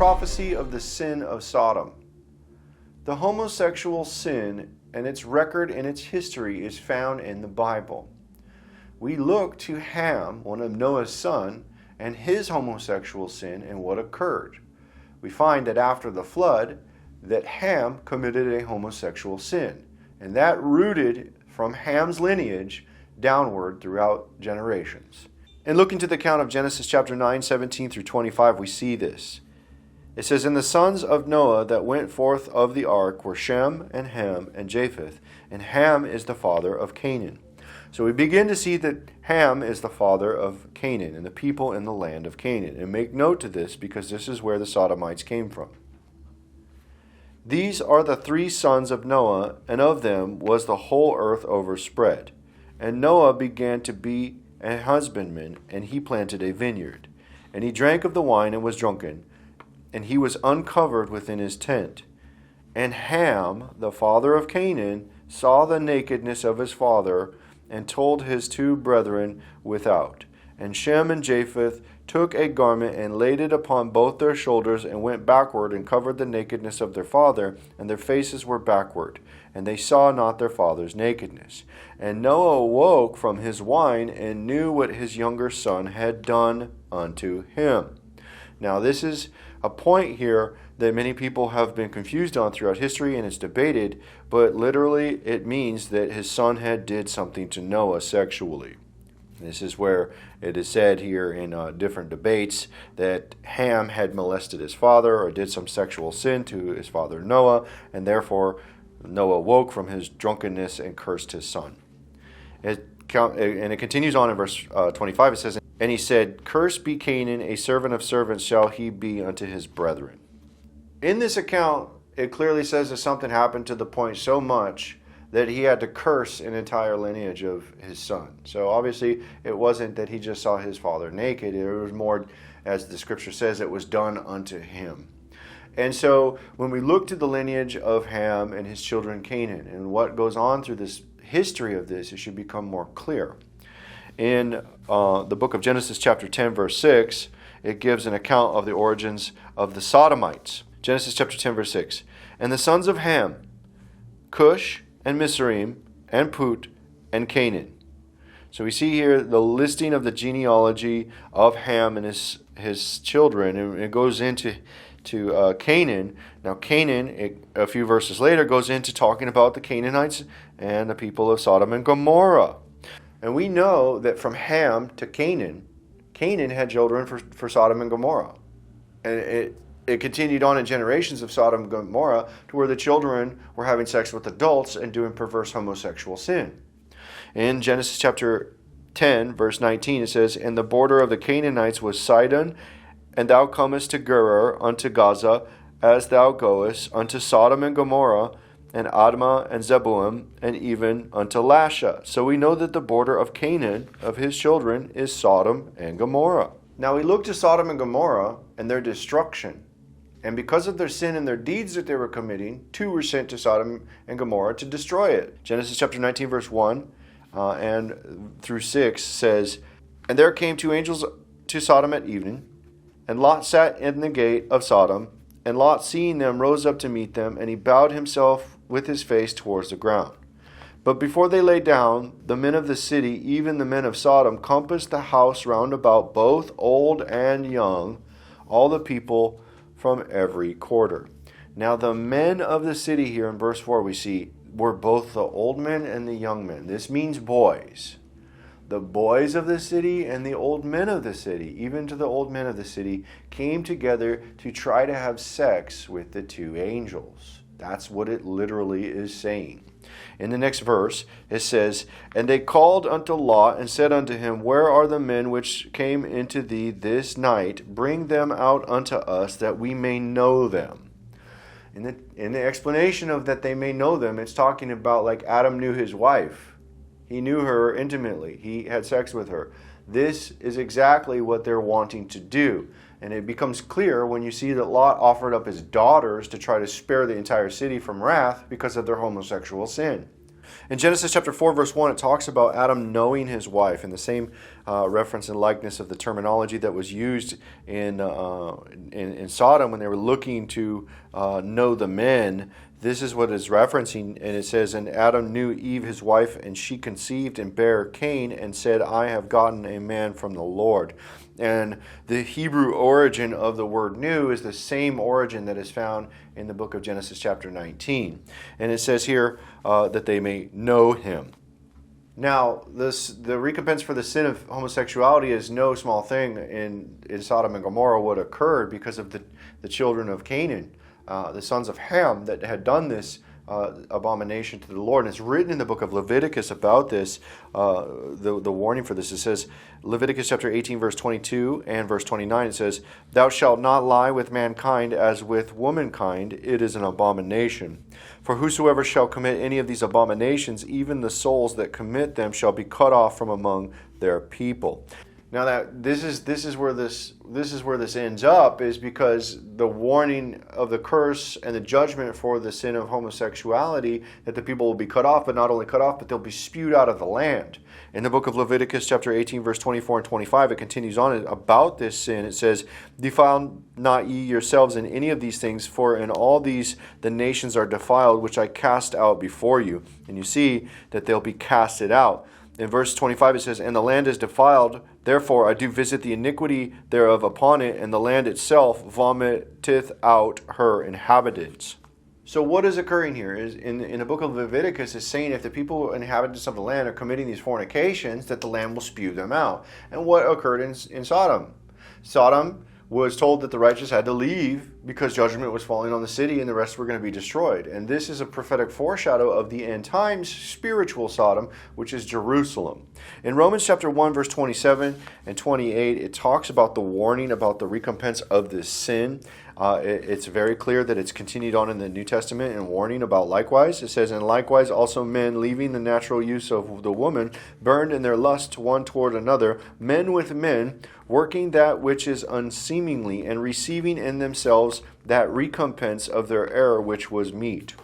prophecy of the sin of Sodom. The homosexual sin and its record and its history is found in the Bible. We look to Ham, one of Noah's sons, and his homosexual sin and what occurred. We find that after the flood, that Ham committed a homosexual sin, and that rooted from Ham's lineage downward throughout generations. And looking to the account of Genesis chapter 9, 17 through 25, we see this. It says, "And the sons of Noah that went forth of the ark were Shem and Ham and Japheth, and Ham is the father of Canaan." So we begin to see that Ham is the father of Canaan and the people in the land of Canaan. And make note to this because this is where the Sodomites came from. These are the three sons of Noah, and of them was the whole earth overspread. And Noah began to be a husbandman, and he planted a vineyard. And he drank of the wine and was drunken, and he was uncovered within his tent. And Ham, the father of Canaan, saw the nakedness of his father, and told his two brethren without. And Shem and Japheth took a garment and laid it upon both their shoulders, and went backward and covered the nakedness of their father, and their faces were backward, and they saw not their father's nakedness. And Noah awoke from his wine, and knew what his younger son had done unto him. Now this is a point here that many people have been confused on throughout history, and it's debated, but literally it means that his son had did something to Noah sexually. This is where it is said here in different debates that Ham had molested his father or did some sexual sin to his father Noah, and therefore Noah woke from his drunkenness and cursed his son. And it continues on in verse 25. It says, "And he said, Cursed be Canaan, a servant of servants shall he be unto his brethren." In this account, it clearly says that something happened to the point so much that he had to curse an entire lineage of his son. So obviously, it wasn't that he just saw his father naked. It was more, as the scripture says, it was done unto him. And so when we look to the lineage of Ham and his children Canaan and what goes on through this history of this, it should become more clear. In the book of Genesis chapter 10, verse 6, it gives an account of the origins of the Sodomites. Genesis chapter 10, verse 6. "And the sons of Ham, Cush, and Mizraim, and Put, and Canaan." So we see here the listing of the genealogy of Ham and his children, and it goes into Canaan. Now Canaan, a few verses later, goes into talking about the Canaanites and the people of Sodom and Gomorrah. And we know that from Ham to Canaan had children for Sodom and Gomorrah. And it continued on in generations of Sodom and Gomorrah to where the children were having sex with adults and doing perverse homosexual sin. In Genesis chapter 10, verse 19, it says, "And the border of the Canaanites was Sidon, and thou comest to Gerar unto Gaza, as thou goest unto Sodom and Gomorrah, and Admah and Zeboim, and even unto Lasha." So we know that the border of Canaan, of his children, is Sodom and Gomorrah. Now we look to Sodom and Gomorrah and their destruction. And because of their sin and their deeds that they were committing, two were sent to Sodom and Gomorrah to destroy it. Genesis chapter 19, verse 1 and through 6 says, "And there came two angels to Sodom at evening, and Lot sat in the gate of Sodom. And Lot, seeing them, rose up to meet them, and he bowed himself with his face towards the ground. But before they lay down, the men of the city, even the men of Sodom, compassed the house round about, both old and young, all the people from every quarter." Now the men of the city here in verse 4 we see were both the old men and the young men. This means boys. The boys of the city and the old men of the city, even to the old men of the city, came together to try to have sex with the two angels. That's what it literally is saying. In the next verse, it says, "And they called unto Lot, and said unto him, Where are the men which came into thee this night? Bring them out unto us, that we may know them." In the explanation of that they may know them, it's talking about like Adam knew his wife. He knew her intimately. He had sex with her. This is exactly what they're wanting to do. And it becomes clear when you see that Lot offered up his daughters to try to spare the entire city from wrath because of their homosexual sin. In Genesis chapter 4, verse 1, it talks about Adam knowing his wife, and the same reference and likeness of the terminology that was used in Sodom when they were looking to know the men. This is what it's referencing, and it says, and Adam knew Eve his wife, and she conceived and bare Cain, and said, I have gotten a man from the Lord. And the Hebrew origin of the word knew is the same origin that is found in the book of Genesis chapter 19. And it says here that they may know him. Now, the recompense for the sin of homosexuality is no small thing in Sodom and Gomorrah. What occurred because of the children of Canaan, the sons of Ham, that had done this abomination to the Lord. And it's written in the book of Leviticus about this, the warning for this. It says, Leviticus chapter 18, verse 22 and verse 29, it says, Thou shalt not lie with mankind as with womankind, it is an abomination. For whosoever shall commit any of these abominations, even the souls that commit them shall be cut off from among their people. Now that this is where this ends up, is because the warning of the curse and the judgment for the sin of homosexuality, that the people will be cut off, but not only cut off, but they'll be spewed out of the land. In the book of Leviticus chapter 18, verse 24 and 25, it continues on about this sin. It says, Defile not ye yourselves in any of these things, for in all these the nations are defiled, which I cast out before you. And you see that they'll be casted out. In verse 25 it says, And the land is defiled, therefore I do visit the iniquity thereof upon it, and the land itself vomiteth out her inhabitants. So what is occurring here is in the book of Leviticus is saying if the people inhabitants of the land are committing these fornications, that the land will spew them out. And what occurred in Sodom? Sodom was told that the righteous had to leave because judgment was falling on the city and the rest were going to be destroyed. And this is a prophetic foreshadow of the end times spiritual Sodom, which is Jerusalem. In Romans chapter 1, verse 27 and 28, it talks about the warning about the recompense of this sin. It's very clear that it's continued on in the New Testament and warning about likewise. It says, And likewise also men, leaving the natural use of the woman, burned in their lust one toward another, men with men, working that which is unseemingly, and receiving in themselves that recompense of their error which was meet.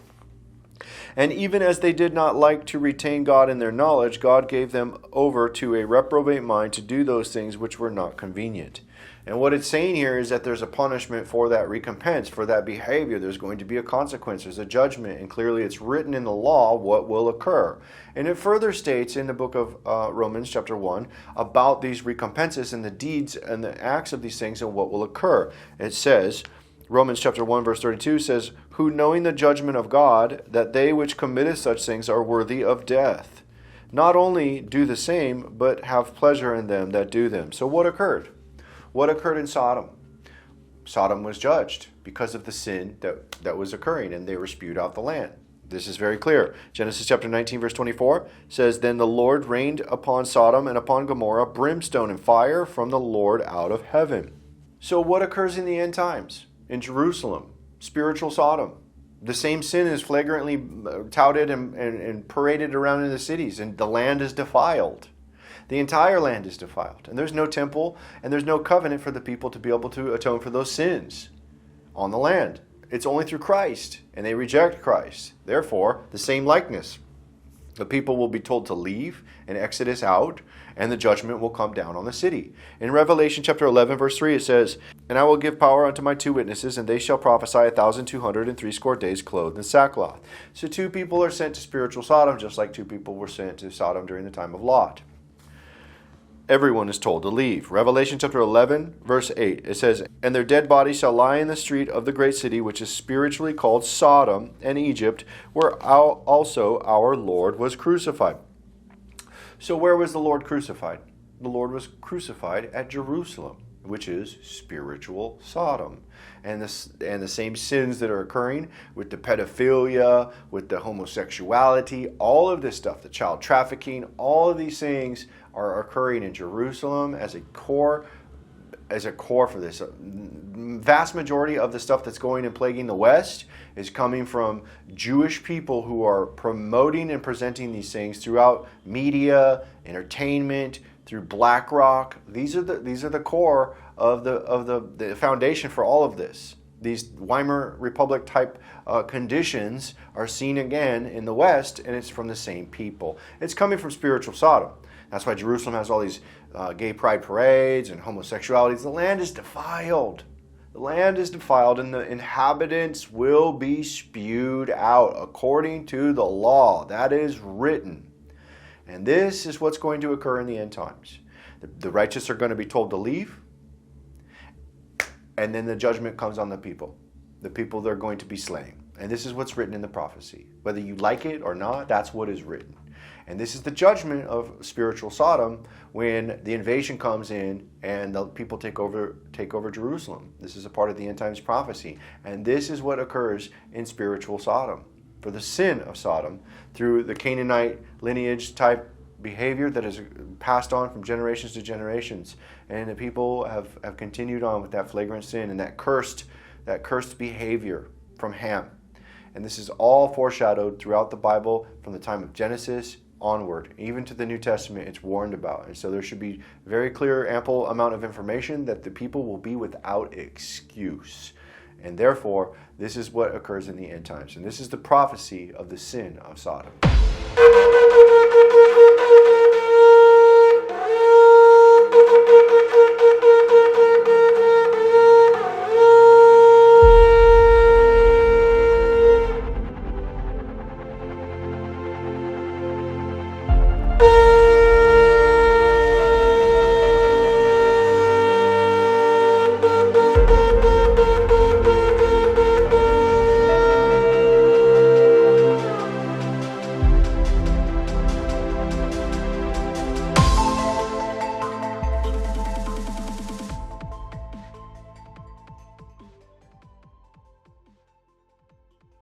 And even as they did not like to retain God in their knowledge, God gave them over to a reprobate mind to do those things which were not convenient. And what it's saying here is that there's a punishment for that recompense, for that behavior. There's going to be a consequence. There's a judgment. And clearly it's written in the law what will occur. And it further states in the book of Romans chapter 1 about these recompenses and the deeds and the acts of these things and what will occur. It says, Romans chapter 1 verse 32 says, Who knowing the judgment of God, that they which committeth such things are worthy of death, not only do the same, but have pleasure in them that do them. So what occurred? What occurred in Sodom? Sodom was judged because of the sin that was occurring, and they were spewed out the land. This is very clear. Genesis chapter 19, verse 24 says, Then the Lord rained upon Sodom and upon Gomorrah brimstone and fire from the Lord out of heaven. So what occurs in the end times? In Jerusalem, spiritual Sodom. The same sin is flagrantly touted and paraded around in the cities, and the land is defiled. The entire land is defiled. And there's no temple and there's no covenant for the people to be able to atone for those sins on the land. It's only through Christ, and they reject Christ. Therefore, the same likeness. The people will be told to leave and exodus out, and the judgment will come down on the city. In Revelation chapter 11, verse 3, it says, And I will give power unto my 2 witnesses, and they shall prophesy 1,260 days clothed in sackcloth. So 2 people are sent to spiritual Sodom, just like 2 people were sent to Sodom during the time of Lot. Everyone is told to leave. Revelation chapter 11, verse 8, it says, And their dead bodies shall lie in the street of the great city, which is spiritually called Sodom and Egypt, where also our Lord was crucified. So where was the Lord crucified? The Lord was crucified at Jerusalem, which is spiritual Sodom. And the same sins that are occurring with the pedophilia, with the homosexuality, all of this stuff, the child trafficking, all of these things are occurring in Jerusalem as a core for this. Vast majority of the stuff that's going and plaguing the West is coming from Jewish people who are promoting and presenting these things throughout media, entertainment, through BlackRock. These are the core of the foundation for all of this. these Weimar Republic type conditions are seen again in the West, and it's from the same people. It's coming from spiritual Sodom. That's why Jerusalem has all these gay pride parades and homosexualities. The land is defiled. The land is defiled, and the inhabitants will be spewed out according to the law. That is written. And this is what's going to occur in the end times. The righteous are going to be told to leave, and then the judgment comes on the people. The people they're going to be slain. And this is what's written in the prophecy. Whether you like it or not, that's what is written. And this is the judgment of spiritual Sodom when the invasion comes in and the people take over Jerusalem. This is a part of the end times prophecy. And this is what occurs in spiritual Sodom. For the sin of Sodom, through the Canaanite lineage type behavior that is passed on from generations to generations. And the people have continued on with that flagrant sin and that cursed behavior from Ham. And this is all foreshadowed throughout the Bible from the time of Genesis onward. Even to the New Testament, it's warned about. And so there should be very clear, ample amount of information that the people will be without excuse. And therefore, this is what occurs in the end times. And this is the prophecy of the sin of Sodom.